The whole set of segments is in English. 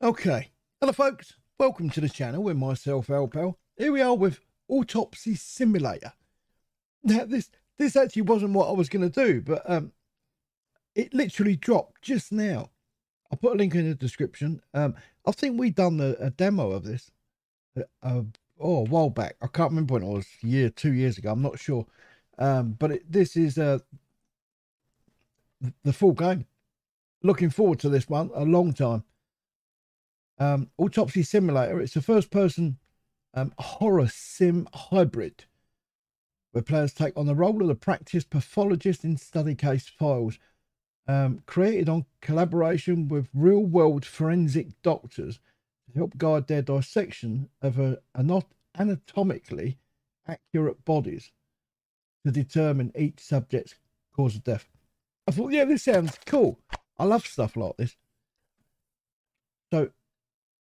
Okay, hello folks, welcome to the channel with myself, Alpal. Here we are with Autopsy Simulator. Now this actually wasn't what I was going to do, but it literally dropped just now. I'll put a link in the description. I think we done a demo of this a while back. I can't remember when it was, 2 years ago, I'm not sure. But this is the full game. Looking forward to this one a long time. Autopsy Simulator. It's a first-person horror sim hybrid where players take on the role of the practice pathologist in study case files. Created on collaboration with real-world forensic doctors to help guide their dissection of anatomically accurate bodies to determine each subject's cause of death. I thought, yeah, this sounds cool. I love stuff like this. So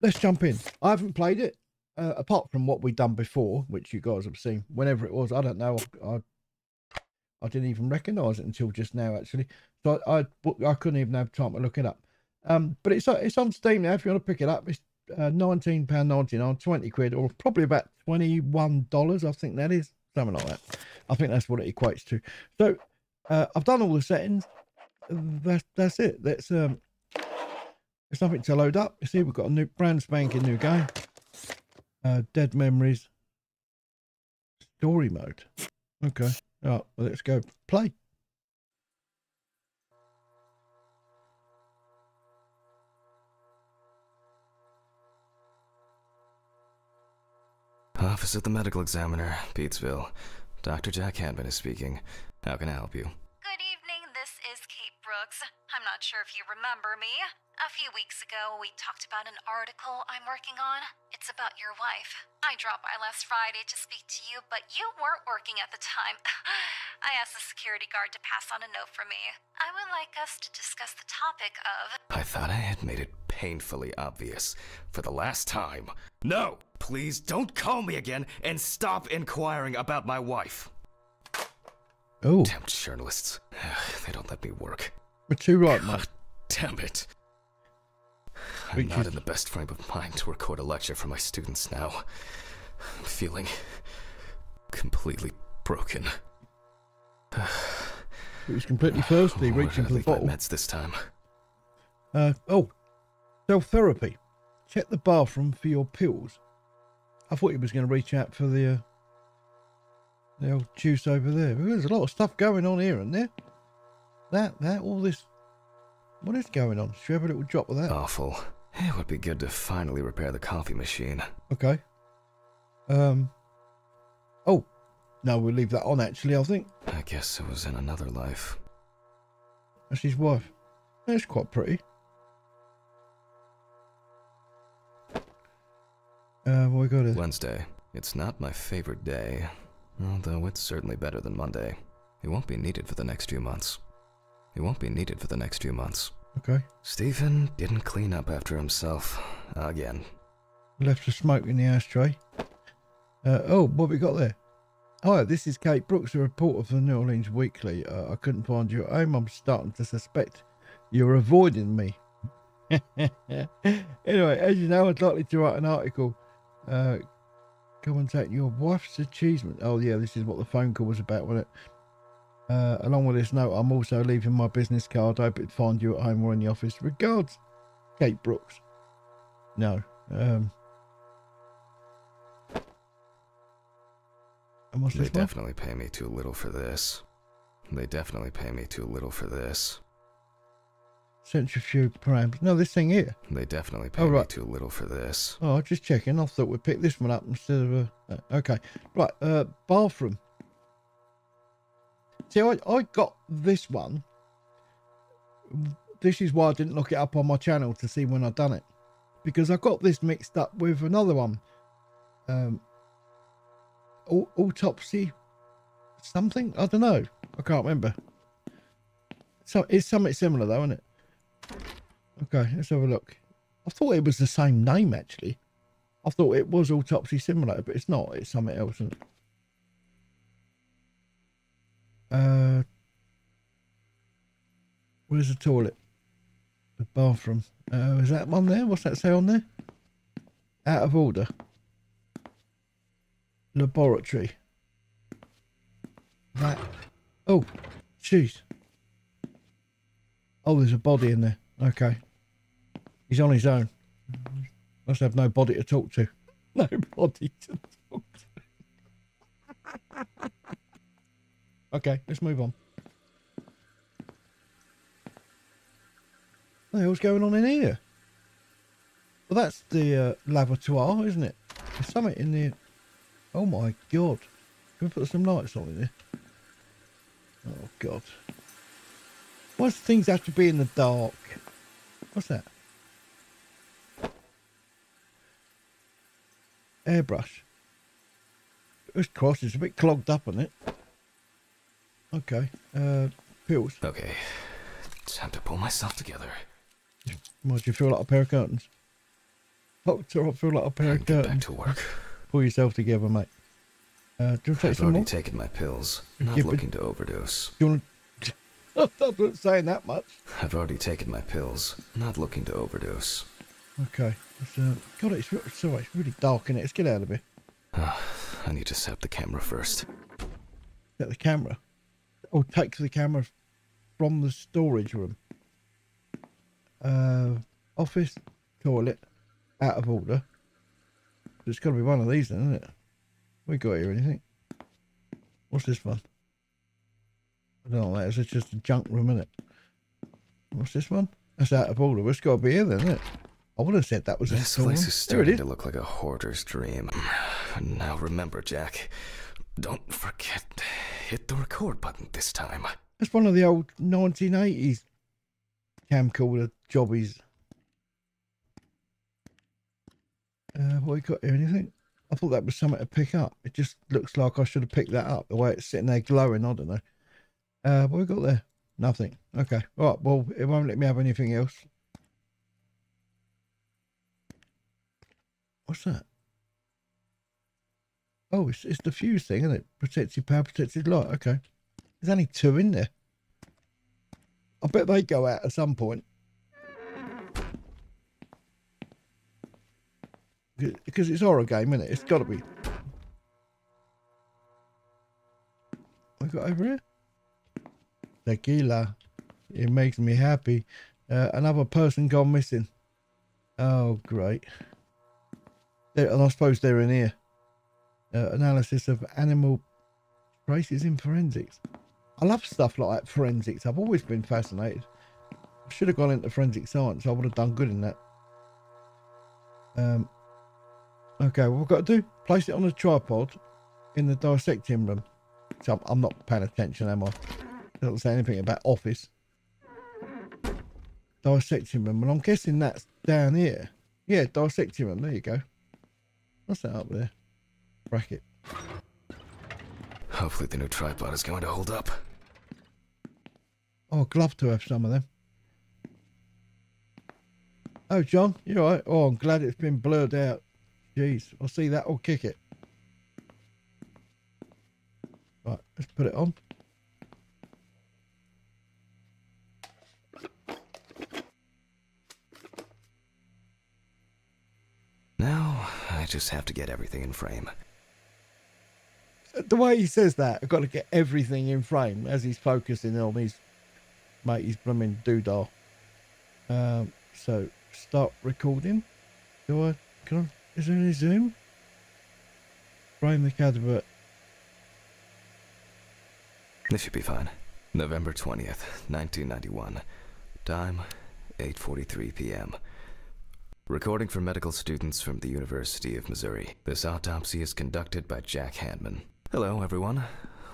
let's jump in. I haven't played it, apart from what we've done before, which you guys have seen. Whenever it was, I don't know. I didn't even recognise it until just now, actually. So I couldn't even have time to look it up. But it's on Steam now. If you want to pick it up, it's £19.99, 20 quid, or probably about $21. I think that is something like that. I think that's what it equates to. So I've done all the settings. That's it. That's There's nothing to load up. You see, we've got a new brand spanking new game. Dead Memories. Story mode. Okay. All right, well, let's go play. Office of the Medical Examiner, Peatsville. Dr. Jack Hanman is speaking. How can I help you? Good evening, this is Kate Brooks. I'm not sure if you remember me. A few weeks ago, we talked about an article I'm working on. It's about your wife. I dropped by last Friday to speak to you, but you weren't working at the time. I asked the security guard to pass on a note for me. I would like us to discuss the topic of... I thought I had made it painfully obvious for the last time. No! Please don't call me again and stop inquiring about my wife. Oh. Damn journalists. They don't let me work. We're too right, man. Damn it. I'm not in the best frame of mind to record a lecture for my students now. I'm feeling completely broken. It was completely thirsty, reaching for the bottle. Meds this time. Oh, self-therapy. Check the bathroom for your pills. I thought he was going to reach out for the old juice over there. There's a lot of stuff going on here, isn't there? All this. What is going on? Should we have a little drop of that? Awful. It would be good to finally repair the coffee machine. Okay. Oh. No, we'll leave that on, actually, I think. I guess it was in another life. That's his wife. That's quite pretty. What we got here? Wednesday. It's not my favorite day. Although it's certainly better than Monday. It won't be needed for the next few months. Okay. Stephen didn't clean up after himself. Again. Left the smoke in the ashtray. Oh, what we got there? Oh, this is Kate Brooks, a reporter for the New Orleans Weekly. I couldn't find you at home. I'm starting to suspect you're avoiding me. Anyway, as you know, I'd likely to write an article commentating your wife's achievement. Oh, yeah, this is what the phone call was about, wasn't it? Along with this note, I'm also leaving my business card. I hope it'd find you at home or in the office. Regards, Kate Brooks. No. And what's this? They definitely pay me too little for this. Centrifuge params. No, this thing here. They definitely pay me too little for this. Oh, just checking. I thought we'd pick this one up instead of okay. Right, bathroom. See, I got this one. This is why I didn't look it up on my channel to see when I'd done it. Because I got this mixed up with another one. Autopsy something? I don't know. I can't remember. So it's something similar though, isn't it? Okay, let's have a look. I thought it was the same name, actually. I thought it was Autopsy Simulator, but it's not. It's something else, isn't it? Where's the toilet? The bathroom. Is that one there? What's that say on there? Out of order. Laboratory. That. Oh, jeez. Oh, there's a body in there. Okay. He's on his own. Must have no body to talk to. No body to talk to. Okay, let's move on. What the hell's going on in here? Well, that's the laboratoire, isn't it? There's something in there. Oh my god. Can we put some lights on in there? Oh god. Why do things have to be in the dark? What's that? Airbrush. This cross is a bit clogged up on it. Okay. Pills. Okay. Time to pull myself together. Why do you feel like a pair of curtains? Doctor, I feel like a pair of curtains. Back to work. Pull yourself together, mate. Do you take I've some already more? taken my pills. Not looking to overdose. Do you want to... I'm not saying that much. I've already taken my pills. Not looking to overdose. Okay. God, sorry, it's really dark in it. Let's get out of here. I need to set the camera first. Set the camera? Or take the camera from the storage room. Office, toilet, out of order. There's got to be one of these then, isn't it? We got here anything? What's this one? I don't know what that is. It's just a junk room, isn't it? What's this one? That's out of order. It's got to be here then, isn't it? I would have said that was a This store. place is starting to look like a hoarder's dream. Now remember, Jack, don't forget to hit the record button this time. That's one of the old 1980s camcorder jobbies. What we got here? Anything? I thought that was something to pick up. It just looks like I should have picked that up. The way it's sitting there glowing, I don't know. What we got there? Nothing. Okay. All right. Well, it won't let me have anything else. What's that? Oh, it's the fuse thing, isn't it? Protected power, protected light. Okay. There's only two in there. I bet they go out at some point. Because it's a horror game, isn't it? It's got to be. What we got over here? Tequila. It makes me happy. Another person gone missing. Oh, great. And I suppose they're in here. Analysis of animal traces in forensics. I love stuff like that, forensics. I've always been fascinated. I should have gone into forensic science. I would have done good in that. Okay, what we've got to do? Place it on a tripod in the dissecting room. So I'm not paying attention, am I? It doesn't say anything about office. Dissecting room. And I'm guessing that's down here. Yeah, dissecting room. There you go. What's that up there? Bracket. Hopefully the new tripod is going to hold up. Oh, I'd love to have some of them. Oh, John, you all right? Oh, I'm glad it's been blurred out. Jeez, I'll see that or kick it. Right, let's put it on. Now, I just have to get everything in frame. The way he says that, I've got to get everything in frame as he's focusing on his blooming doodah. So, start recording. Is there any zoom? Frame the camera. This should be fine. November 20th, 1991. Time, 8:43 p.m. Recording for medical students from the University of Missouri. This autopsy is conducted by Jack Hanman. Hello, everyone.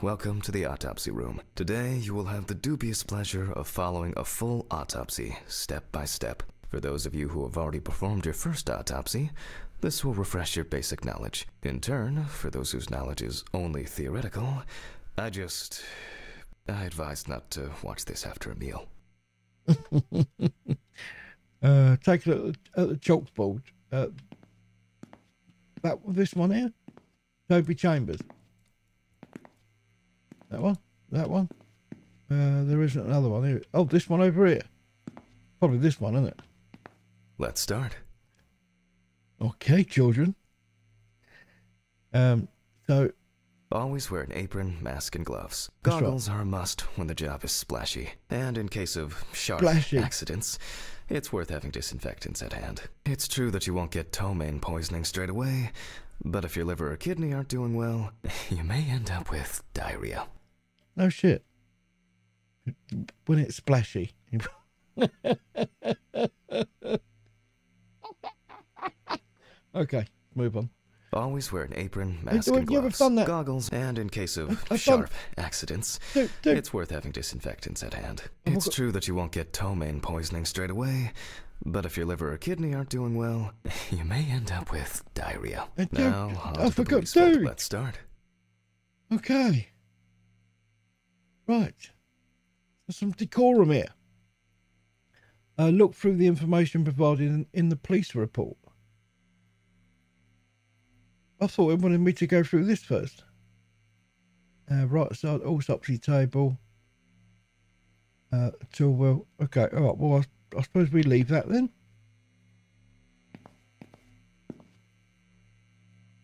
Welcome to the autopsy room. Today, you will have the dubious pleasure of following a full autopsy, step by step. For those of you who have already performed your first autopsy, this will refresh your basic knowledge. In turn, for those whose knowledge is only theoretical, I advise not to watch this after a meal. Take a look at the chalkboard. This one here? Toby Chambers. That one? That one? There isn't another one here. Oh, this one over here. Probably this one, isn't it? Let's start. Okay, children. So Always wear an apron, mask, and gloves. That's right. Goggles are a must when the job is splashy. And in case of sharp Splashy. accidents, it's worth having disinfectants at hand. It's true that you won't get ptomaine poisoning straight away, but if your liver or kidney aren't doing well, you may end up with diarrhea. no shit. When it's splashy. Okay, move on. Always wear an apron, mask, you and ever gloves. done that? Goggles, and in case of I've sharp accidents, Dude, it's worth having disinfectants at hand. It's true that you won't get ptomaine poisoning straight away, but if your liver or kidney aren't doing well, you may end up with diarrhea. Dude, Now, on I to the forgot, police report. dude. Let's start. Okay. Right. There's some decorum here. Look through the information provided in the police report. I thought it wanted me to go through this first. Right side autopsy table. Tool wheel. Okay, alright, well, I suppose we leave that then.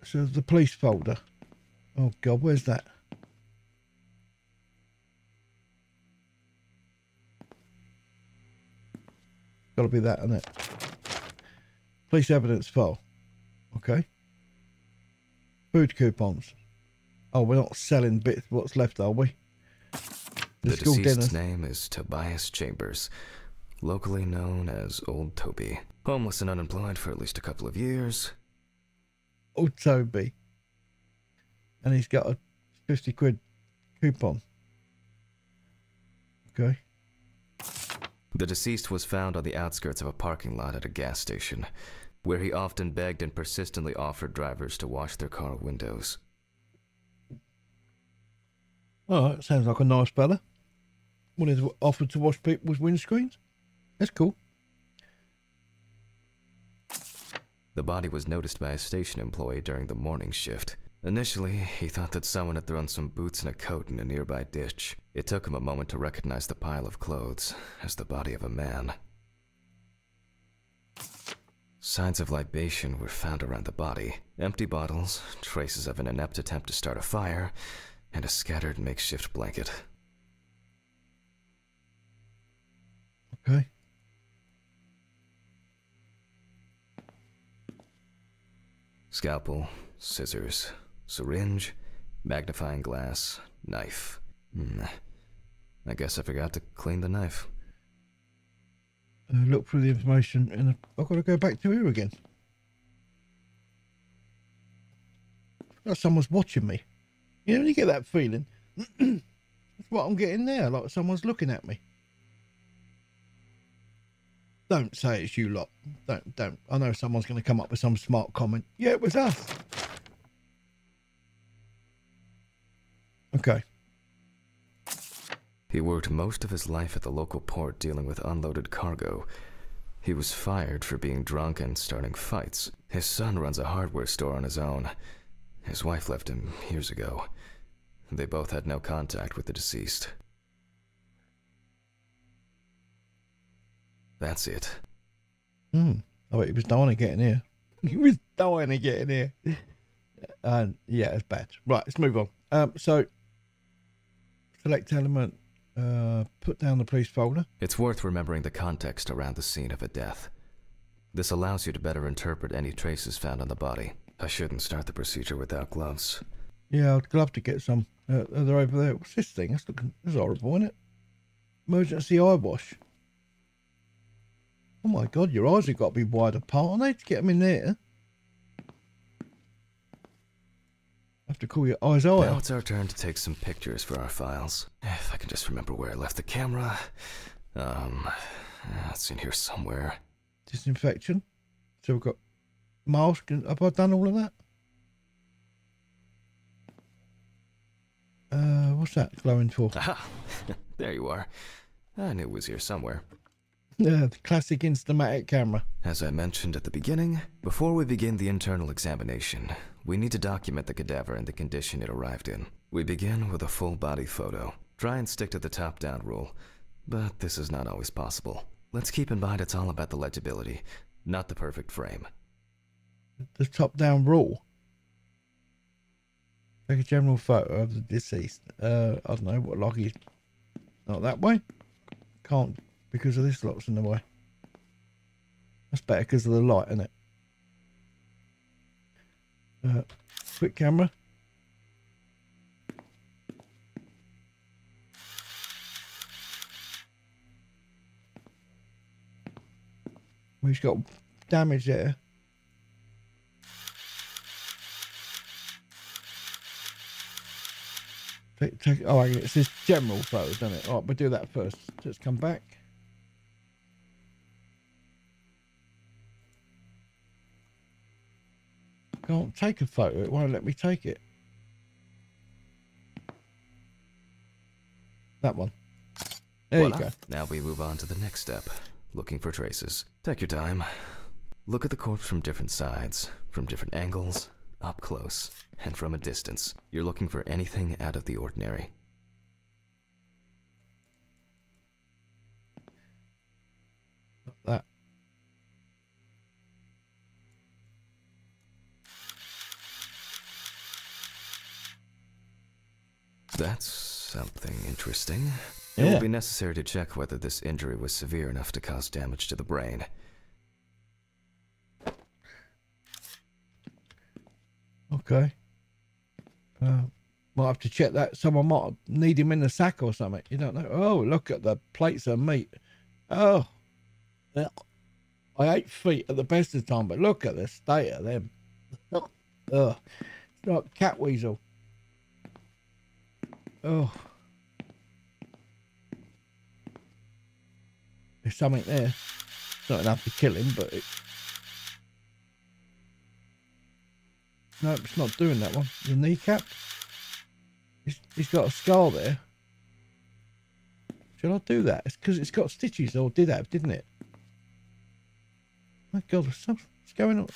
So the police folder. Oh God, where's that? Gotta be that, isn't it? Police evidence file. Okay. Food coupons. Oh, we're not selling bits of what's left, are we? The school deceased's dinner. name is Tobias Chambers, locally known as Old Toby. Homeless and unemployed for at least a couple of years. Oh, Toby. And he's got a 50 quid coupon. Okay. The deceased was found on the outskirts of a parking lot at a gas station, where he often begged and persistently offered drivers to wash their car windows. All right, sounds like a nice fella. Wanted to offer to wash people's windscreens. That's cool. The body was noticed by a station employee during the morning shift. Initially, he thought that someone had thrown some boots and a coat in a nearby ditch. It took him a moment to recognize the pile of clothes as the body of a man. Signs of libation were found around the body. Empty bottles, traces of an inept attempt to start a fire, and a scattered makeshift blanket. Okay. Scalpel, scissors, syringe, magnifying glass, knife. I guess I forgot to clean the knife. Look through the information and I've got to go back to here again. Like someone's watching me. You know when you get that feeling? That's what I'm getting there, like someone's looking at me. Don't say it's you lot. Don't. I know someone's going to come up with some smart comment. Yeah, it was us. Okay. He worked most of his life at the local port dealing with unloaded cargo. He was fired for being drunk and starting fights. His son runs a hardware store on his own. His wife left him years ago. They both had no contact with the deceased. That's it. I bet he was dying to get in here. He was dying to get in here. Yeah, it's bad. Right, let's move on. So, select element. Put down the police folder. It's worth remembering the context around the scene of a death. This allows you to better interpret any traces found on the body. I shouldn't start the procedure without gloves. Yeah, I'd love to get some. They're over there. What's this thing? That's horrible, isn't it? Emergency eye wash. Oh my God, your eyes have got to be wide apart, aren't they, to get them in there? I have to call your eyes out. Now it's our turn to take some pictures for our files. If I can just remember where I left the camera. It's in here somewhere. Disinfection. So we've got mask. Have I done all of that? What's that glowing for? Aha! There you are. I knew it was here somewhere. The classic Instamatic camera. As I mentioned at the beginning, before we begin the internal examination, we need to document the cadaver and the condition it arrived in. We begin with a full body photo. Try and stick to the top-down rule, but this is not always possible. Let's keep in mind it's all about the legibility, not the perfect frame. The top-down rule. Take a general photo of the deceased. I don't know what lock is. Not that way. Can't because of this lock's in the way. That's better because of the light, isn't it? Quick camera. We've got damage there. Oh, it's this general photo, doesn't it? All right, we'll do that first. Let's come back. Can't take a photo. It won't let me take it. That one. There you go. Now we move on to the next step. Looking for traces. Take your time. Look at the corpse from different sides, from different angles, up close, and from a distance. You're looking for anything out of the ordinary. That. That's something interesting. Yeah. It will be necessary to check whether this injury was severe enough to cause damage to the brain. Okay. Might have to check that. Someone might need him in the sack or something. You don't know. Oh, look at the plates of meat. Oh. I ate feet at the best of the time, but look at the state of them. Ugh. It's like cat weasel. Oh. There's something there. It's not enough to kill him, but it... No, it's not doing that one. The kneecap. He's got a scar there. Should I do that? It's because it's got stitches, or did have, didn't it? My God, what's going on?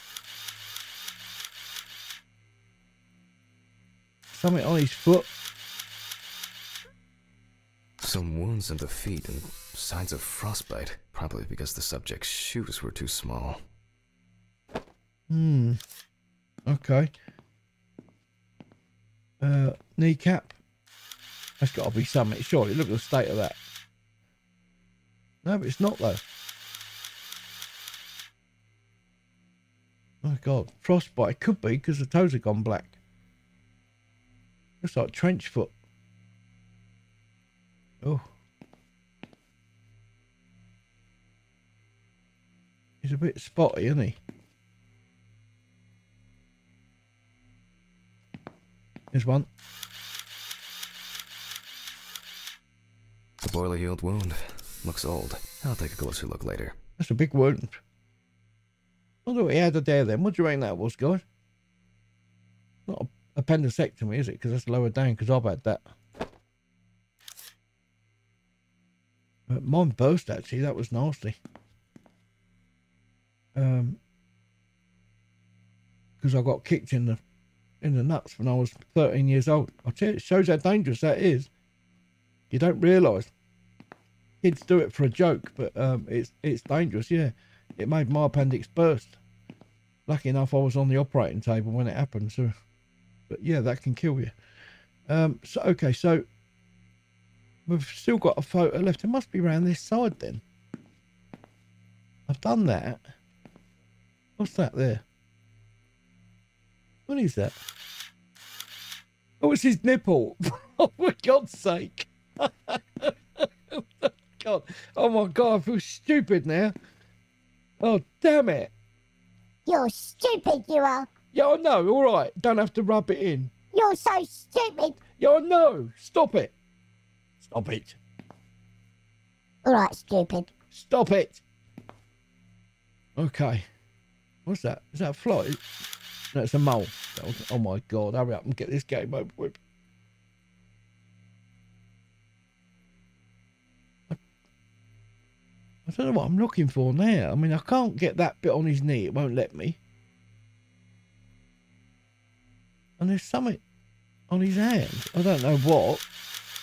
Something on his foot. Some wounds in the feet and signs of frostbite. Probably because the subject's shoes were too small. Okay. Kneecap. That's got to be something. Surely, look at the state of that. No, but it's not though. Oh God, frostbite. It could be because the toes have gone black. Looks like trench foot. Oh. He's a bit spotty, isn't he? Here's one. The boiler healed wound. Looks old. I'll take a closer look later. That's a big wound. I wonder what he had a there then. What do you reckon that was, guys? Not an appendectomy, is it? Because that's lower down, because I've had that. But mine burst, actually. That was nasty. Because I got kicked in the nuts when I was 13 years old. I tell you, it shows how dangerous that is. You don't realise. Kids do it for a joke, but it's dangerous, yeah. It made my appendix burst. Lucky enough I was on the operating table when it happened, so but yeah, that can kill you. So okay, so we've still got a photo left. It must be around this side then. I've done that. What's that there? What is that? Oh, it's his nipple. Oh, for God's sake. God. Oh, my God. I feel stupid now. Oh, damn it. You're stupid, you are. Yeah, I know. All right. Don't have to rub it in. You're so stupid. Yeah, I know. Stop it. Stop it. All right, stupid. Stop it. Okay. What's that? Is that a fly? No, it's a mole. Oh, my God. Hurry up and get this game over with. I don't know what I'm looking for now. I mean, I can't get that bit on his knee. It won't let me. And there's something on his hand. I don't know what.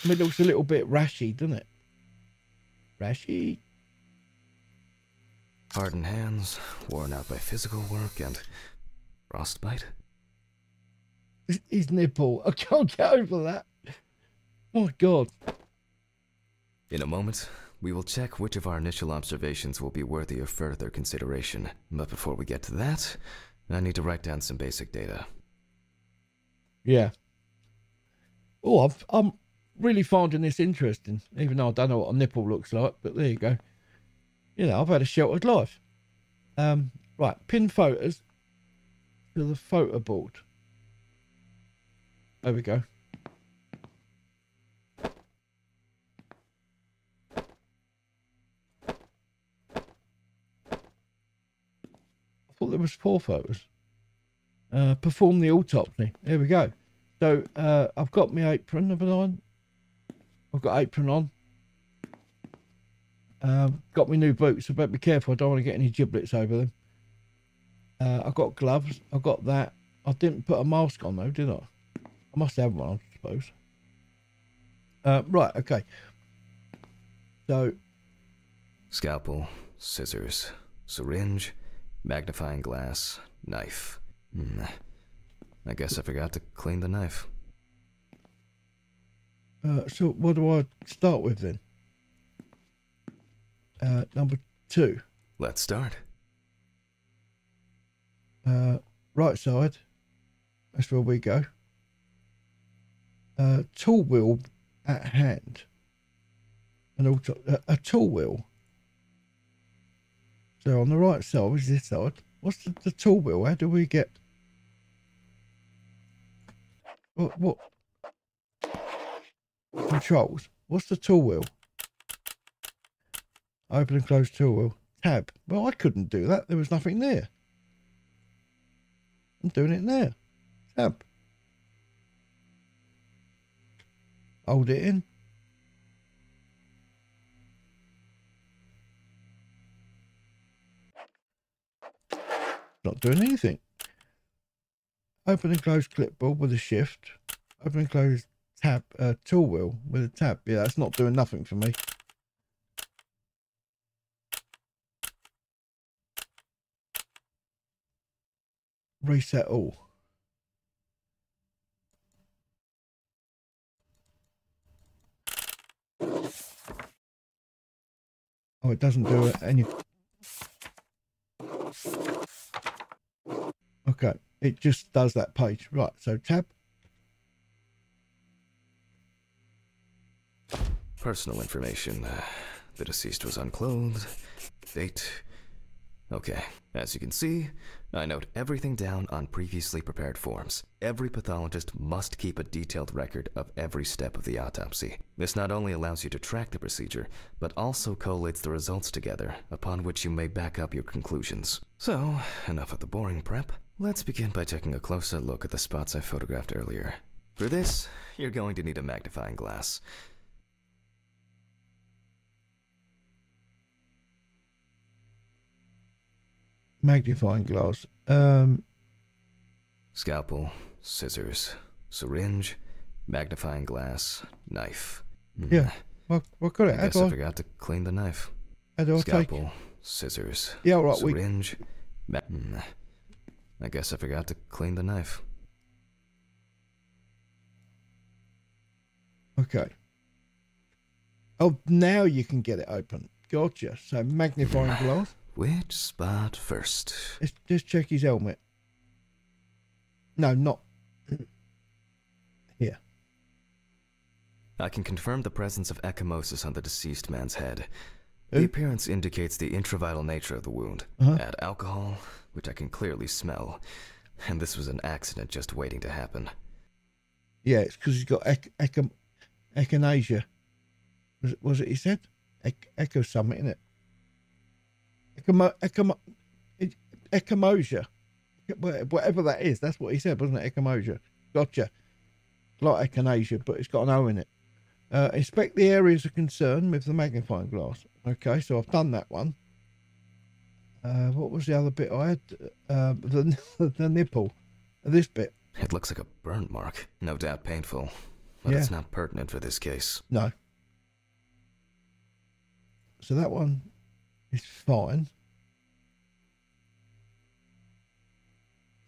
I mean, it looks a little bit rashy, doesn't it? Rashy. Hardened hands, worn out by physical work, and frostbite. His nipple. I can't get over that. Oh, God. In a moment, we will check which of our initial observations will be worthy of further consideration. But before we get to that, I need to write down some basic data. Yeah. Oh, I'm really finding this interesting, even though I don't know what a nipple looks like, but there you go. You know, I've had a sheltered life. Right, pin photos to the photo board. There we go. I thought there was 4 photos. Perform the autopsy. There we go. So I've got my apron, haven't I? I've got apron on. Got my new boots. I better be careful. I don't want to get any giblets over them. I've got gloves. I've got that. I didn't put a mask on though, did I? I must have one, I suppose. Right, okay. So, Scalpel, scissors, syringe, magnifying glass, knife. I guess I forgot to clean the knife. so what do I start with then? Number 2. Let's start. Right side. That's where we go. Tool wheel at hand. And also a tool wheel. So on the right side is this side. What's the tool wheel? How do we get? What? Controls. What's the tool wheel? Open and close tool wheel. Tab. Well, I couldn't do that. There was nothing there. I'm doing it now. Tab. Hold it in. Not doing anything. Open and close clipboard with a shift. Open and close tab, tool wheel with a tab. Yeah, that's not doing nothing for me. Reset all. Oh, it doesn't do it any. Okay, it just does that page. Right, so tab. Personal information. The deceased was unclothed. Date. Okay, as you can see, I note everything down on previously prepared forms. Every pathologist must keep a detailed record of every step of the autopsy. This not only allows you to track the procedure, but also collates the results together, upon which you may back up your conclusions. So, enough of the boring prep. Let's begin by taking a closer look at the spots I photographed earlier. For this, you're going to need a magnifying glass. Magnifying glass. Scalpel, scissors, syringe, magnifying glass, knife. Yeah, what got it? I guess I forgot to clean the knife. How do I Scalpel, take? scissors, Yeah, all right. syringe. I guess I forgot to clean the knife. Okay. Oh, now you can get it open. Gotcha. So magnifying glass. Which spot first? Let's just check his helmet. No, not here. I can confirm the presence of ecchymosis on the deceased man's head. Who? The appearance indicates the intravital nature of the wound. Add alcohol, which I can clearly smell. And this was an accident just waiting to happen. Yeah, it's because he's got echinacea. Was it he said? Echo something, innit? Ecchymosia. Whatever that is, that's what he said, wasn't it? Ecchymosia. Gotcha. Like echinacea, but it's got an O in it. Inspect the areas of concern with the magnifying glass. Okay, so I've done that one. What was the other bit I had? The nipple. This bit. It looks like a burn mark. No doubt painful. But Yeah. it's not pertinent for this case. No. So that one is fine.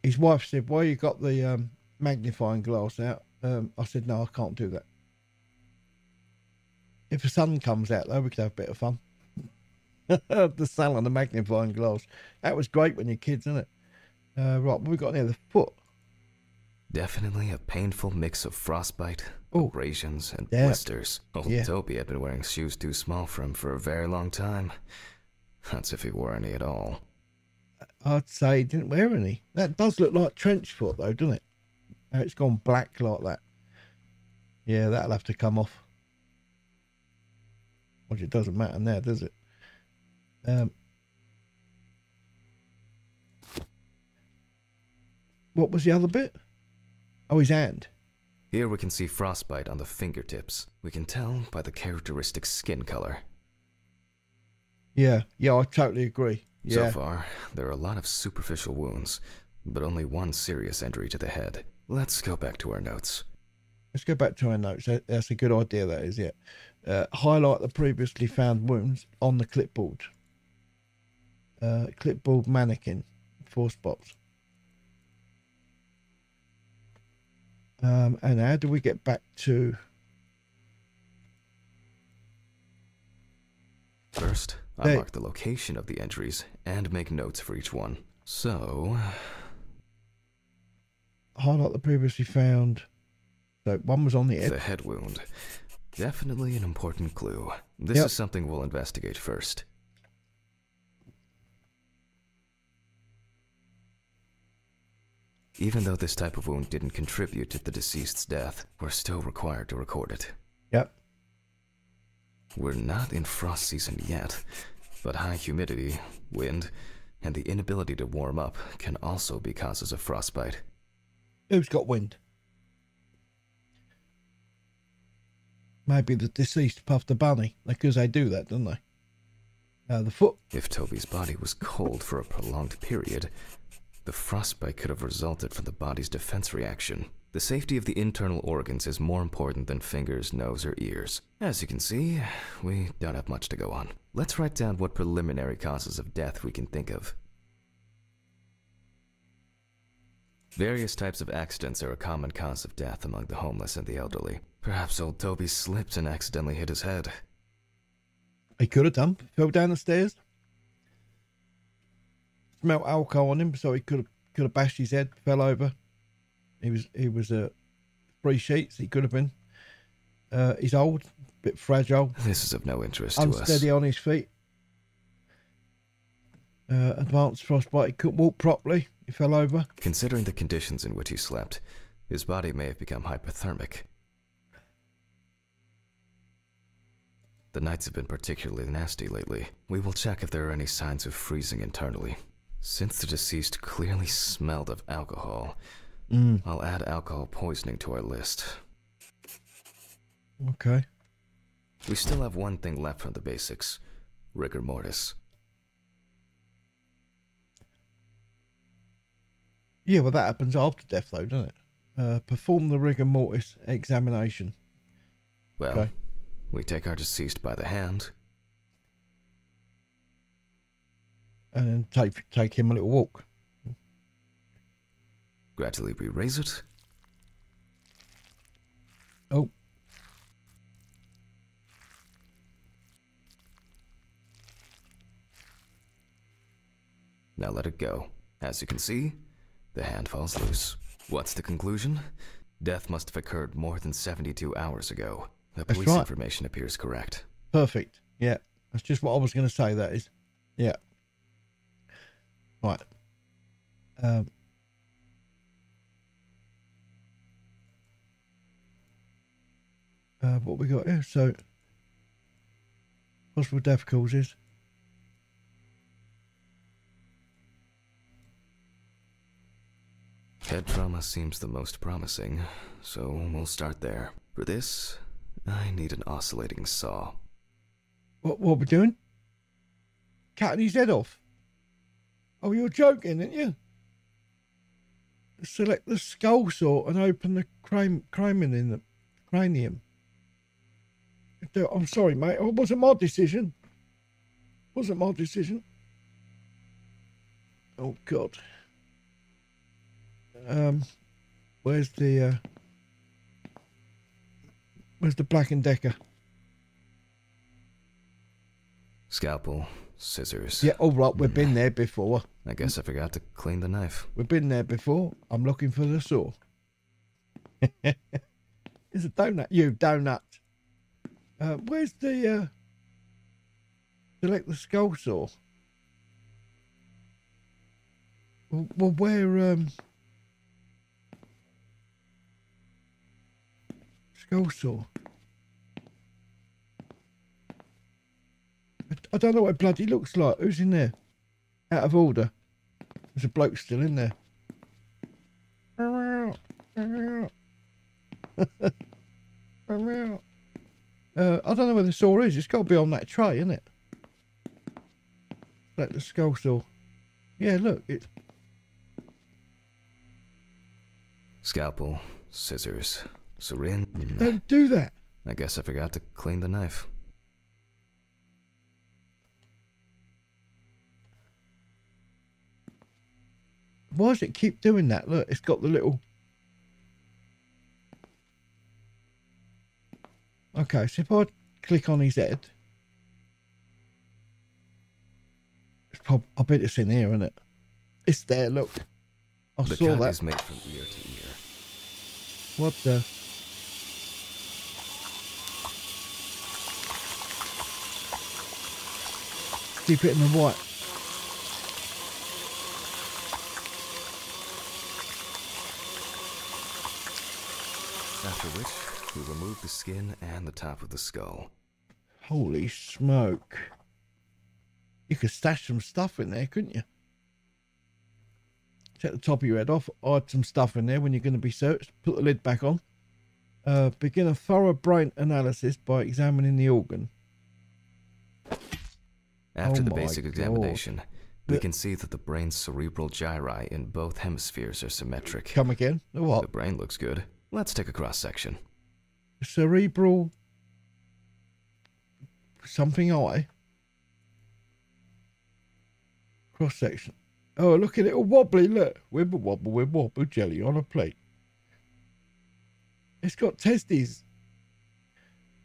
his wife said, "Why you got the magnifying glass out?" I said, "No, I can't do that. If the sun comes out, though, we could have a bit of fun." The sun and the magnifying glass. That was great when you're kids, isn't it? Right, what we got near the foot? Definitely a painful mix of frostbite, Oh, abrasions, and yeah. blisters. Old Yeah. Toby had been wearing shoes too small for him for a very long time. That's if he wore any at all. I'd say he didn't wear any. That does look like trench foot, though, doesn't it? It's gone black like that. Yeah, that'll have to come off. Which it doesn't matter now, does it? What was the other bit? Oh, his hand. Here we can see frostbite on the fingertips. We can tell by the characteristic skin color. Yeah, I totally agree. Yeah. So far, there are a lot of superficial wounds, but only one serious injury to the head. Let's go back to our notes. Let's go back to our notes. That's a good idea, that is, yeah. Highlight the previously found wounds on the clipboard. Clipboard mannequin, 4 spots. And how do we get back to... First, I mark the location of the injuries and make notes for each one. So... highlight the previously found... So, one was on the head. The head wound. Definitely an important clue. This Yep. is something we'll investigate first. Even though this type of wound didn't contribute to the deceased's death, we're still required to record it. Yep. We're not in frost season yet, but high humidity, wind, and the inability to warm up can also be causes of frostbite. Who's got wind? Maybe the deceased puffed a bunny, because they do that, don't they? The foot. If Toby's body was cold for a prolonged period, the frostbite could have resulted from the body's defense reaction. The safety of the internal organs is more important than fingers, nose, or ears. As you can see, we don't have much to go on. Let's write down what preliminary causes of death we can think of. Various types of accidents are a common cause of death among the homeless and the elderly. Perhaps old Toby slipped and accidentally hit his head. He could have done. Fell down the stairs. Smelt alcohol on him, so he could have bashed his head. Fell over. He was 3 sheets. He could have been. He's old, a bit fragile. This is of no interest to us. Unsteady on his feet. Advanced frostbite. He couldn't walk properly. He fell over. Considering the conditions in which he slept, his body may have become hypothermic. The nights have been particularly nasty lately. We will check if there are any signs of freezing internally. Since the deceased clearly smelled of alcohol, I'll add alcohol poisoning to our list. Okay. We still have one thing left from the basics: rigor mortis. Yeah, well, that happens after death, though, doesn't it? Perform the rigor mortis examination. Well, okay. We take our deceased by the hand. And then take him a little walk. Gradually we raise it. Oh. Now let it go. As you can see, the hand falls loose. What's the conclusion? Death must have occurred more than 72 hours ago. The That's police right. information appears correct. Perfect. Yeah. That's just what I was going to say, that is. Yeah. Right. What we got here? So, possible death causes. Head trauma seems the most promising, so we'll start there. For this, I need an oscillating saw. What we doing? Cutting his head off? Oh, you're joking, aren't you? Select the skull saw and open the cranium in the cranium. I'm sorry, mate. It wasn't my decision. Wasn't my decision. Oh, God. Where's the Black and Decker? Scalpel, scissors. Yeah, all right, we've been there before. I guess I forgot to clean the knife. We've been there before. I'm looking for the saw. It's a donut, you donut. Where's the select the skull saw? Well, where skull saw? I don't know what it bloody looks like. Who's in there? Out of order. There's a bloke still in there. I don't know where the saw is. It's got to be on that tray, isn't it? Like the skull saw. Yeah, look. It's Scalpel, scissors, syringe. don't do that. I guess I forgot to clean the knife. Why does it keep doing that? Look, it's got the little... Okay, so if I click on his head... I bet it's in here, isn't it? It's there, look. I The saw cut that. is made from ear to ear. What the... Keep it in the white. After which, we remove the skin and the top of the skull. Holy smoke. You could stash some stuff in there, couldn't you? Take the top of your head off, hide some stuff in there when you're going to be searched, put the lid back on. Begin a thorough brain analysis by examining the organ. After Oh the my basic God. examination, we can see that the brain's cerebral gyri in both hemispheres are symmetric. Come again? The what? The brain looks good. Let's take a cross-section. Cerebral... something eye? Cross-section. Oh, look at it all wobbly, look. Wibble wobble jelly on a plate. It's got testes.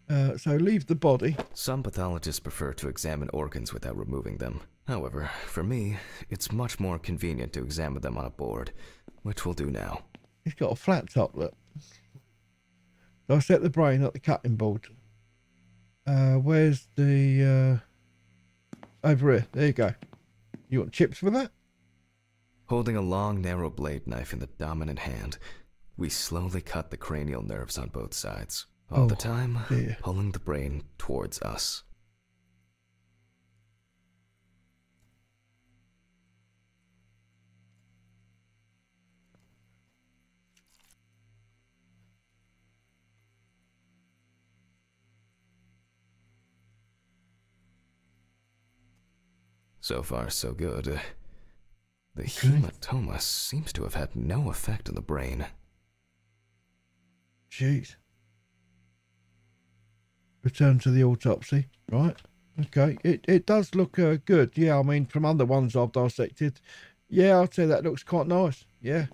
So leave the body. Some pathologists prefer to examine organs without removing them. However, for me, it's much more convenient to examine them on a board, which we'll do now. It's got a flat top, look. So I set the brain at the cutting board. Where's the... over here. There you go. You want chips for that? Holding a long, narrow blade knife in the dominant hand, we slowly cut the cranial nerves on both sides, all the time dear. pulling the brain towards us. So far, so good. The hematoma seems to have had no effect on the brain. Jeez. Return to the autopsy, right? Okay, it does look good. Yeah, I mean, from other ones I've dissected, yeah, I'd say that looks quite nice. Yeah.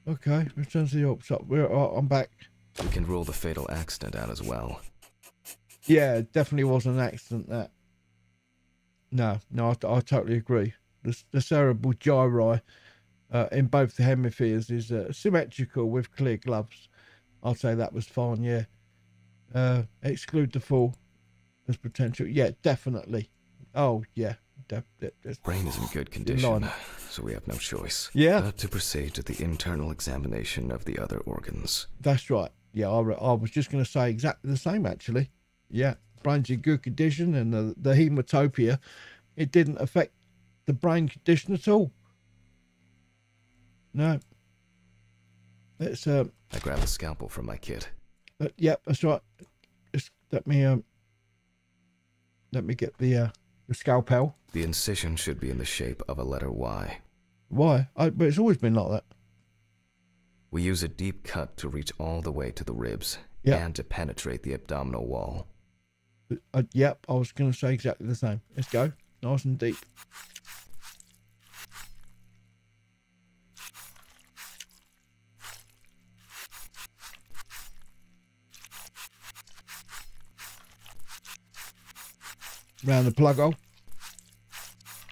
Okay, return to the autopsy. I'm back. We can rule the fatal accident out as well. Yeah, it definitely was an accident, that. No, I totally agree. The cerebral gyri in both the hemispheres is symmetrical with clear gloves. I'd say that was fine, yeah. Exclude the fall as potential. Yeah, definitely. Oh, yeah. Brain is in good condition, so we have no choice. Yeah. But to proceed to the internal examination of the other organs. That's right. Yeah, I was just going to say exactly the same, actually. Yeah, brain's in good condition, and the hematopia, it didn't affect the brain condition at all. No. Let's I grabbed a scalpel from my kit. Yep, that's right. Just let me get the scalpel. The incision should be in the shape of a letter Y. Why? But it's always been like that. We use a deep cut to reach all the way to the ribs and to penetrate the abdominal wall. Yep, I was going to say exactly the same. Let's go. Nice and deep. round the plug hole.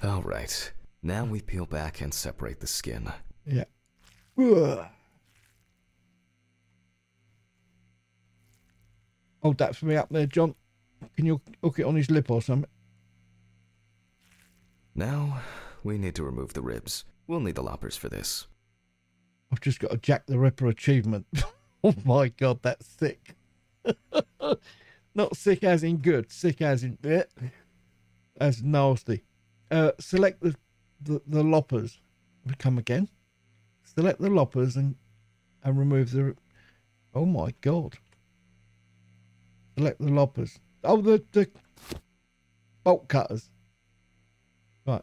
All right. Now we peel back and separate the skin. Yeah. Ugh. Hold that for me up there, John. Can you hook it on his lip or something? Now, we need to remove the ribs. We'll need the loppers for this. I've just got a Jack the Ripper achievement. Oh my God, that's sick. Not sick as in good, sick as in as nasty. Select the loppers. Come again. Select the loppers and remove the. Oh my God. Select the loppers. Oh, the bolt cutters. Right.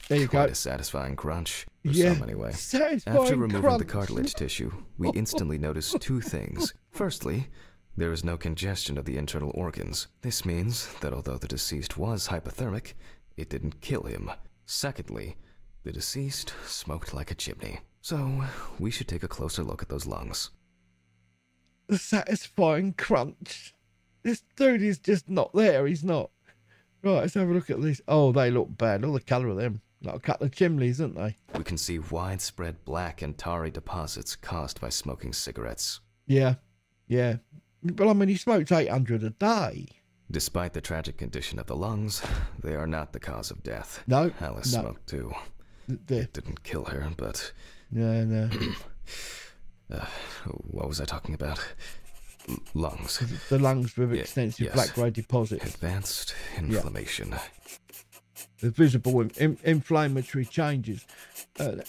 There you Quite go. a satisfying crunch. For Yeah. some anyway. Satisfying After removing crunch. the cartilage tissue, we instantly noticed two things. Firstly, there is no congestion of the internal organs. This means that although the deceased was hypothermic, it didn't kill him. Secondly, the deceased smoked like a chimney. So, we should take a closer look at those lungs. The satisfying crunch. This dude is just not there. He's not. Right, let's have a look at these. Oh, they look bad. All the colour of them. Like a couple of chimneys, aren't they? We can see widespread black and tarry deposits caused by smoking cigarettes. Yeah. Yeah. But I mean, he smokes 800 a day. Despite the tragic condition of the lungs, they are not the cause of death. No. Alice no. smoked too. The, It didn't kill her, but... no. What was I talking about? Lungs. The lungs with Yeah, extensive yes. black grey deposits. Advanced inflammation. The visible inflammatory changes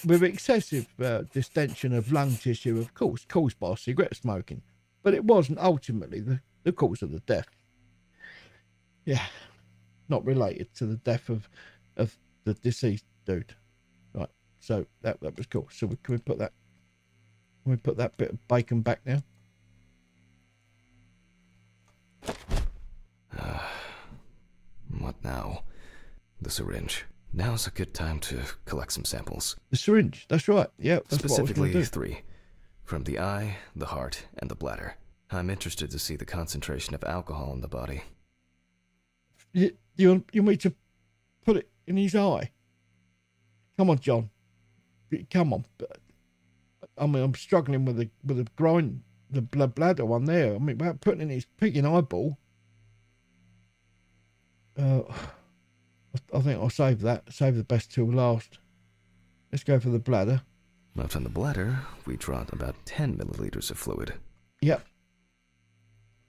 with excessive distension of lung tissue, of course, caused by cigarette smoking. But it wasn't ultimately the cause of the death. Yeah. Not related to the death of the deceased dude. Right. So that was cool. So can we put that bit of bacon back now? What now? The syringe. Now's a good time to collect some samples. The syringe. That's right. Yeah, that's Specifically what I was gonna 3. From the eye, the heart, and the bladder. I'm interested to see the concentration of alcohol in the body. do. You want me to put it in his eye? Come on, John. Come on. I mean, I'm struggling with the groin, the bladder one there. I mean, about putting in his picking eyeball. I think I'll save that. Save the best till last. Let's go for the bladder. Now from the bladder, we draw about 10 milliliters of fluid. Yep.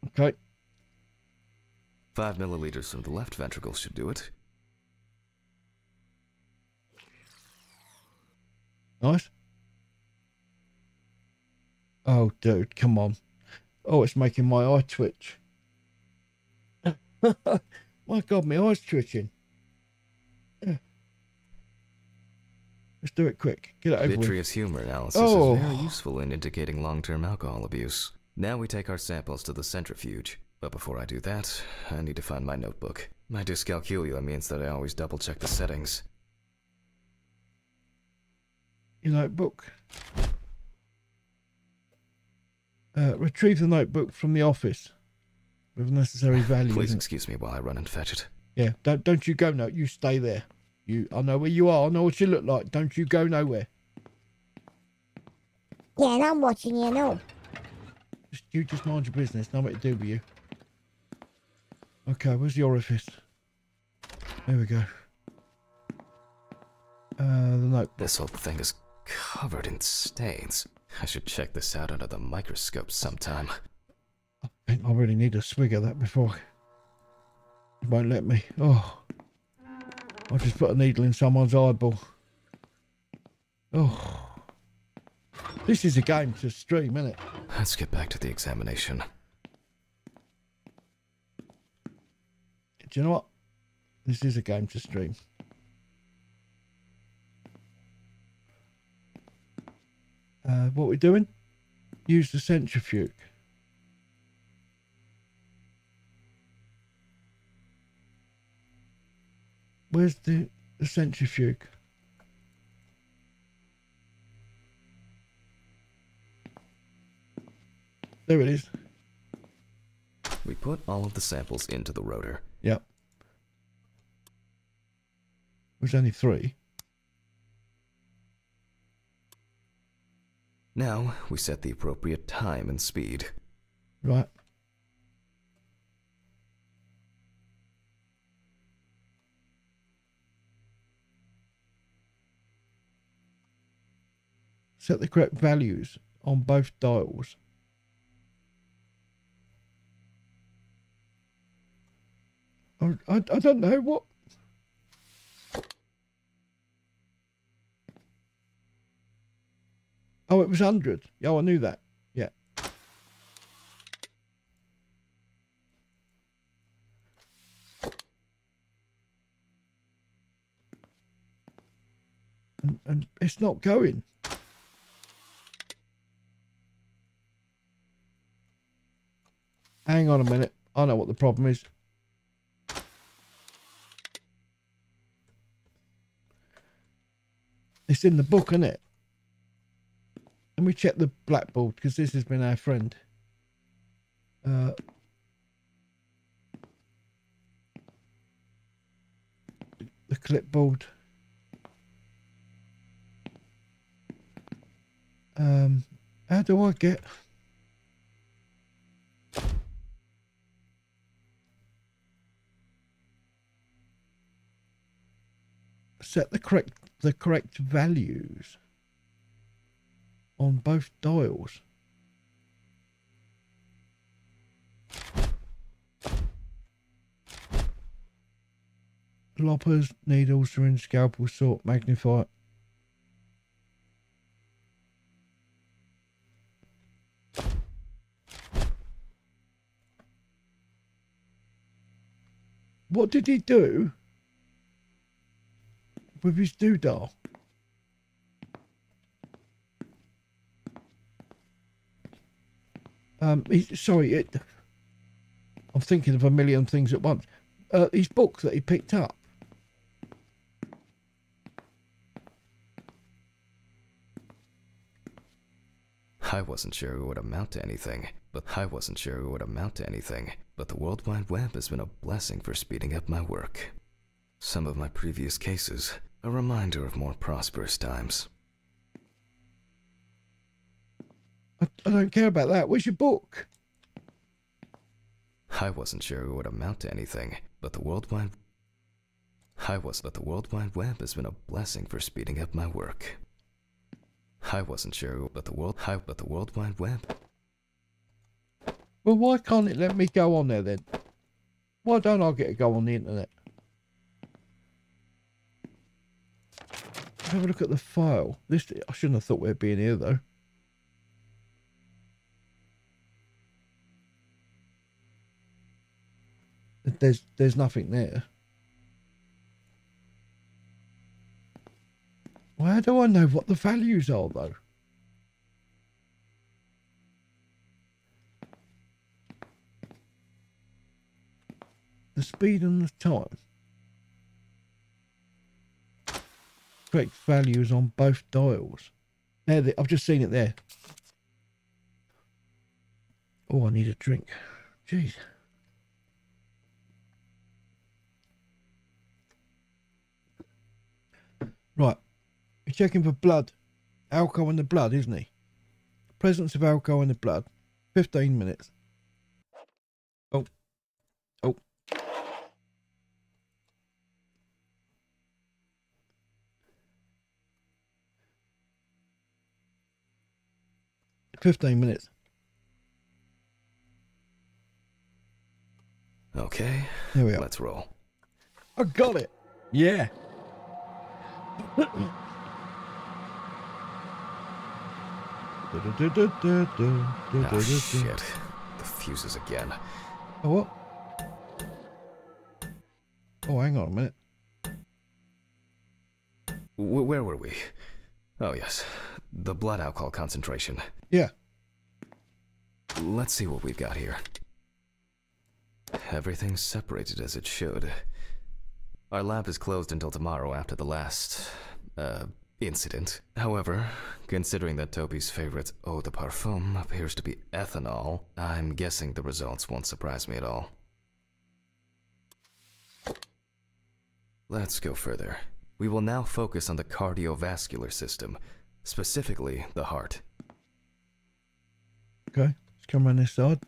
Okay. 5 milliliters from the left ventricle should do it. Nice. Oh, dude, come on. Oh, it's making my eye twitch. My God, my eye's twitching. Let's do it quick. Get it over with. Vitreous humor analysis Oh. is very useful in indicating long-term alcohol abuse. Now we take our samples to the centrifuge. But before I do that, I need to find my notebook. My dyscalculia means that I always double-check the settings. Your notebook. Retrieve the notebook from the office with necessary values. Please excuse me while I run and fetch it. Yeah, don't you go no. You stay there. I know where you are. I know what you look like. Don't you go nowhere. Yeah, and I'm watching you now. You just mind your business. Nothing to do with you. Okay, where's the orifice? There we go. The notebook. This whole thing is covered in stains. I should check this out under the microscope sometime. I think I really need a swig of that before. It won't let me. Oh. I'll just put a needle in someone's eyeball. Oh. This is a game to stream, isn't it? Let's get back to the examination. Do you know what? This is a game to stream. What we're doing? Use the centrifuge. Where's the centrifuge? There it is. We put all of the samples into the rotor. Yep. was only 3. Now we set the appropriate time and speed. Right. Set the correct values on both dials. I don't know what. Oh, it was 100. Oh, I knew that. Yeah. And it's not going. Hang on a minute. I know what the problem is. It's in the book, isn't it? Let me check the blackboard, because this has been our friend. The clipboard. How do I get... Set the correct values on both dials. Loppers, needles, syringe, scalpel, sort, magnifier. What did he do with his doodah? Sorry, I'm thinking of a million things at once. His book that he picked up. I wasn't sure it would amount to anything, but the World Wide Web has been a blessing for speeding up my work. Some of my previous cases, a reminder of more prosperous times. I don't care about that. Where's your book? I wasn't sure it would amount to anything, but the World Wide Web has been a blessing for speeding up my work. I wasn't sure, but the World Wide Web. Well, why can't it let me go on there then? Why don't I get to go on the internet? Let's have a look at the file. This, I shouldn't have thought we'd be in here though. There's nothing there. Well, how do I know what the values are though? The speed and the time. Correct values on both dials. There, I've just seen it there. Oh, I need a drink. Jeez. Right. He's checking for blood. Alcohol in the blood, isn't he? Presence of alcohol in the blood. 15 minutes. Oh. 15 minutes. Okay, here we are. Let's roll. I got it. Yeah. Oh, shit. The fuses again. Oh, what? Oh, hang on a minute. Where were we? Oh, yes. The blood alcohol concentration. Yeah. Let's see what we've got here. Everything's separated as it should. Our lab is closed until tomorrow after the last, incident. However, considering that Toby's favorite eau de parfum appears to be ethanol, I'm guessing the results won't surprise me at all. Let's go further. We will now focus on the cardiovascular system, specifically the heart. Okay, let's come around this side.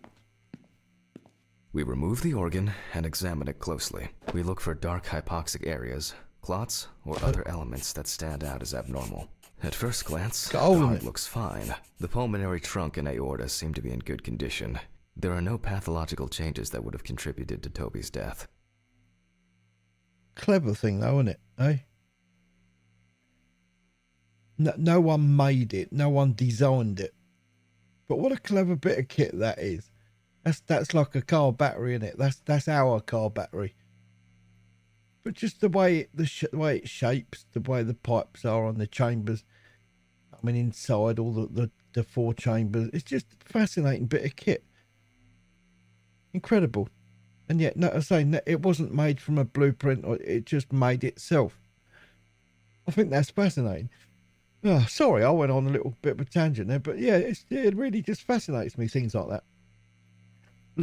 We remove the organ and examine it closely. We look for dark hypoxic areas, clots, or other elements that stand out as abnormal. At first glance, the heart looks fine. The pulmonary trunk and aorta seem to be in good condition. There are no pathological changes that would have contributed to Toby's death. Clever thing though, isn't it? Eh? No one made it. No one designed it. But what a clever bit of kit that is. That's like a car battery, isn't it? That's our car battery. But just the way the way it shapes, the way the pipes are on the chambers. I mean, inside all the 4 chambers. It's just a fascinating bit of kit. Incredible. And yet, no, I'm saying it wasn't made from a blueprint, or it just made itself. I think that's fascinating. Oh, sorry, I went on a little bit of a tangent there, but yeah, it really just fascinates me, things like that.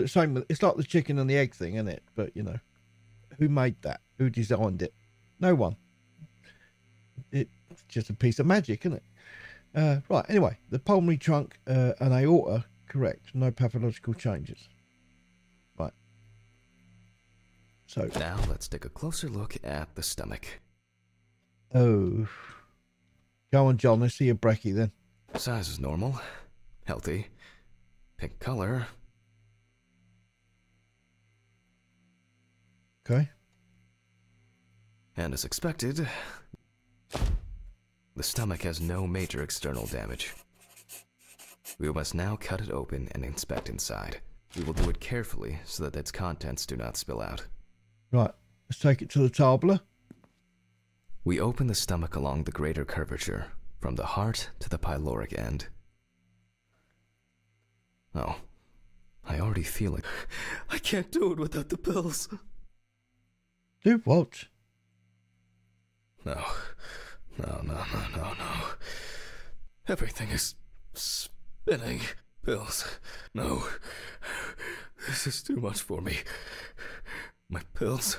Same, it's like the chicken and the egg thing, isn't it? But, you know, who made that? Who designed it? No one. It's just a piece of magic, isn't it? Right, anyway, the pulmonary trunk and aorta, correct. No pathological changes. Right. So now let's take a closer look at the stomach. Oh. Go on, John. Let's see your brekkie then. Size is normal. Healthy. Pink color. Okay. And as expected, the stomach has no major external damage. We must now cut it open and inspect inside. We will do it carefully so that its contents do not spill out. Right, let's take it to the tabula. We open the stomach along the greater curvature, from the heart to the pyloric end. Oh, I already feel it. I can't do it without the pills. Do what? No. Everything is spinning. Pills. No. This is too much for me. My pills.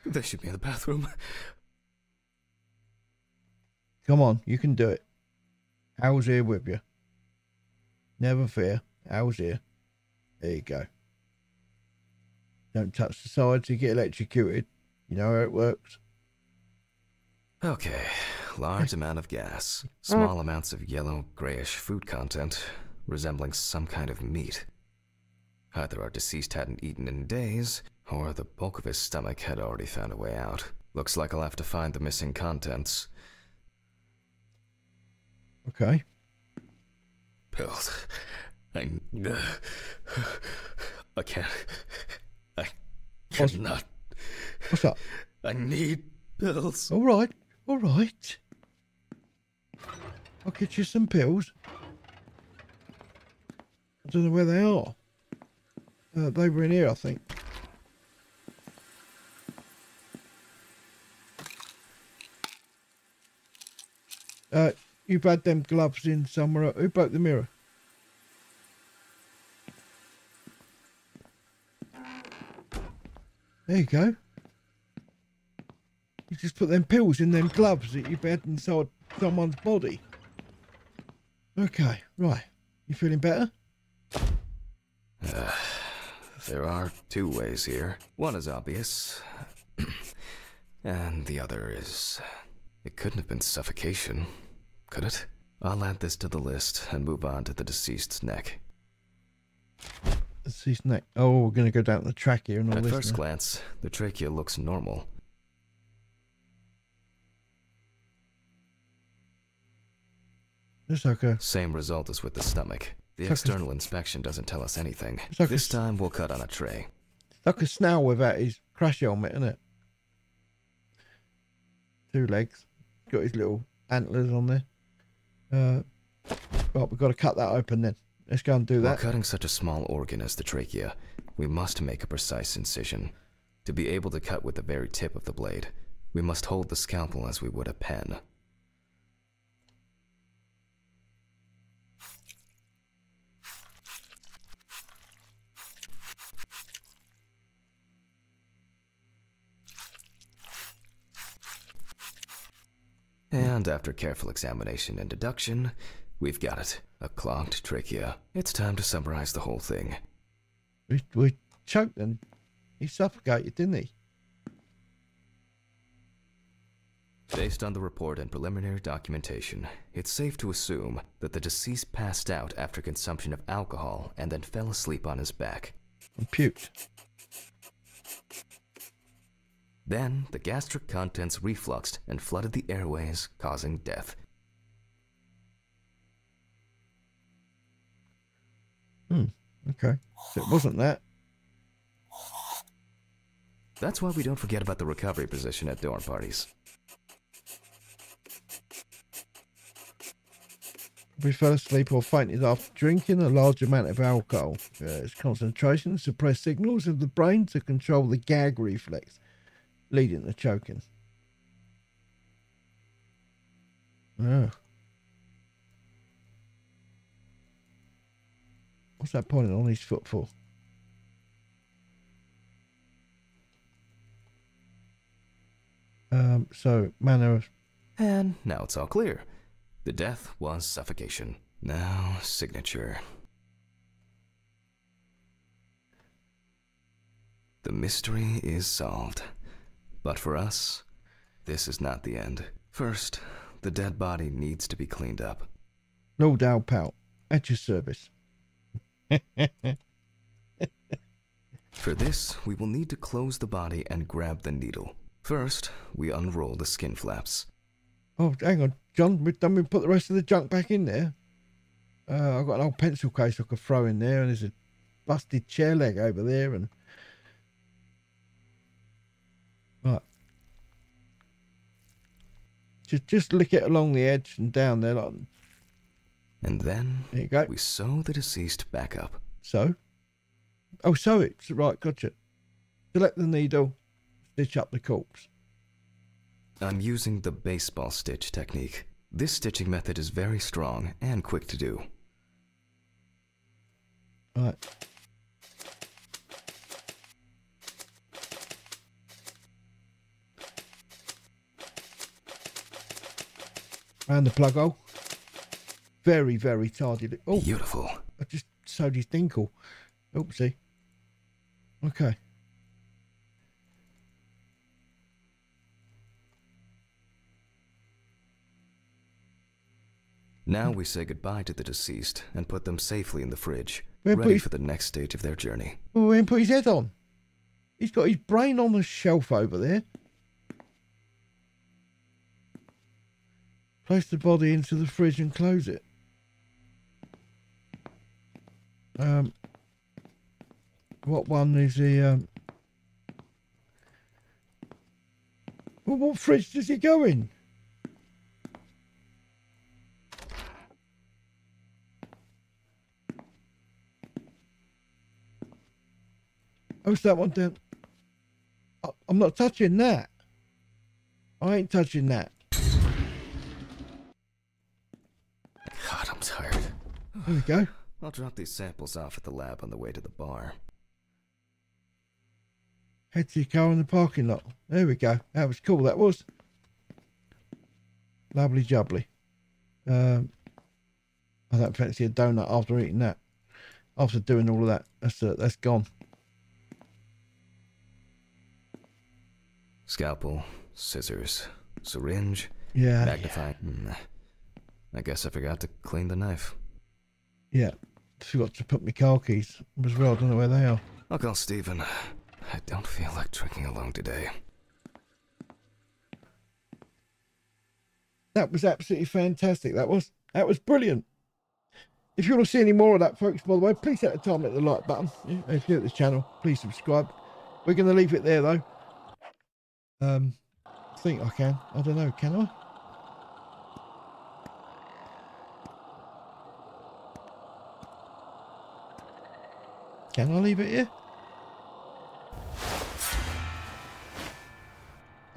They should be in the bathroom. Come on, you can do it. Al's here with you. Never fear. Al's here. There you go. Don't touch the sides, you get electrocuted. You know how it works. Okay. Large amount of gas. Small amounts of yellow, grayish food content, resembling some kind of meat. Either our deceased hadn't eaten in days, or the bulk of his stomach had already found a way out. Looks like I'll have to find the missing contents. Okay. Pills. I can't. I cannot. What's up? I need pills. All right. All right. I'll get you some pills. I don't know where they are. They were in here, I think. You've had them gloves in somewhere. Who broke the mirror? There you go. You just put them pills in them gloves that you've had inside someone's body. Okay, right. You feeling better? There are 2 ways here. One is obvious, and the other is... It couldn't have been suffocation, could it? I'll add this to the list and move on to the deceased's neck. Deceased neck. Oh, we're going to go down the trachea and all At this. At first now. glance, the trachea looks normal. It's like a... Same result as with the stomach. The external inspection doesn't tell us anything. Like this time we'll cut on a tray. It's like a snail without his crash helmet, isn't it? 2 legs. Got his little antlers on there. Well, we've got to cut that open then. Let's go and do that. While cutting such a small organ as the trachea, we must make a precise incision. To be able to cut with the very tip of the blade, we must hold the scalpel as we would a pen. And after careful examination and deduction, we've got it. A clogged trachea. It's time to summarize the whole thing. We choked and he suffocated, didn't he? Based on the report and preliminary documentation, it's safe to assume that the deceased passed out after consumption of alcohol and then fell asleep on his back. And puked. Then, the gastric contents refluxed and flooded the airways, causing death. Okay. So it wasn't that. That's why we don't forget about the recovery position at dorm parties. We fell asleep or fainted after drinking a large amount of alcohol. Its concentration suppressed signals of the brain to control the gag reflex, leading to choking. Oh. What's that pointing on his foot for? So, manner of... And now it's all clear. The death was suffocation. Now, signature. The mystery is solved. But for us, this is not the end. First, the dead body needs to be cleaned up. No doubt, pal. At your service. For this, we will need to close the body and grab the needle. First, we unroll the skin flaps. Oh, hang on, John. Don't we put the rest of the junk back in there? I've got an old pencil case I could throw in there, and there's a busted chair leg over there, and... Right. Just lick it along the edge and down there. Like... And then, there you go. We sew the deceased back up. So? Oh, sew it. Right, gotcha. Select the needle, stitch up the corpse. I'm using the baseball stitch technique. This stitching method is very strong and quick to do. Right. And the plug hole. Very, very tardy. Oh, beautiful. I just sewed his dinkle. Oopsie. Okay. Now we say goodbye to the deceased and put them safely in the fridge, Where ready for the next stage of their journey. Well, we didn't put his head on. He's got his brain on the shelf over there. Place the body into the fridge and close it. What one is the... Well, what fridge does he go in? Oh, it's that one down. I'm not touching that. I ain't touching that. God, I'm tired. There we go. I'll drop these samples off at the lab on the way to the bar. Head to your car in the parking lot. There we go. That was cool, that was. Lovely jubbly. I don't fancy a donut after eating that. After doing all of that. That's gone. Scalpel, scissors, syringe, yeah, magnifying. Yeah. I guess I forgot to clean the knife. Yeah, forgot to put my car keys as well. I don't know where they are. I'll call Stephen. I don't feel like drinking alone today. That was absolutely fantastic. That was brilliant. If you want to see any more of that, folks, by the way, please hit the time at the like button. If you're new at this channel, please subscribe. We're going to leave it there, though. I think I can. I don't know. Can I? Can I leave it here?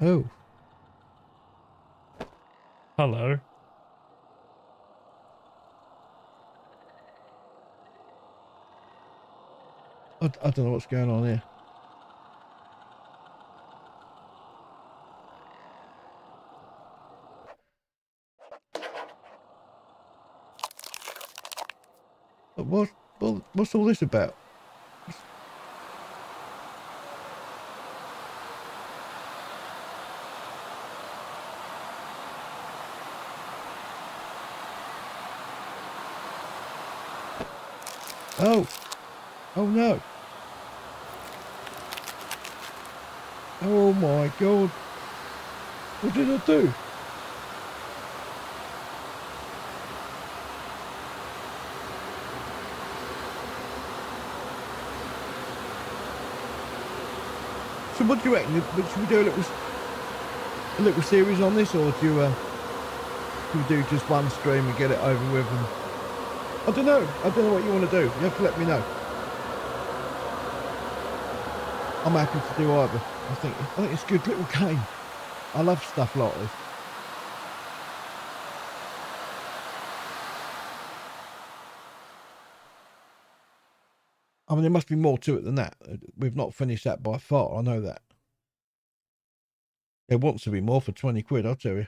Oh. Hello. I don't know what's going on here. What's all this about? Oh. Oh no. Oh my God. What did I do? So what do you reckon? Should we do a little series on this, or do you do just one stream and get it over with? And I don't know what you want to do. You have to let me know. I'm happy to do either. I think it's a good little game. I love stuff like this. I mean, there must be more to it than that. We've not finished that by far. I know that. There wants to be more for 20 quid, I'll tell you.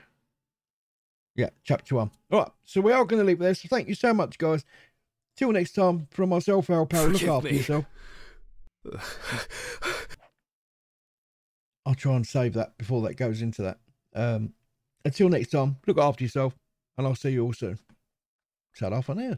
Yeah, chapter 1. All right, so we are going to leave it there. So thank you so much, guys. Till next time, from myself, Al Powell, look after yourself. I'll try and save that before that goes into that. Until next time, look after yourself, and I'll see you all soon. Ta-ra for now.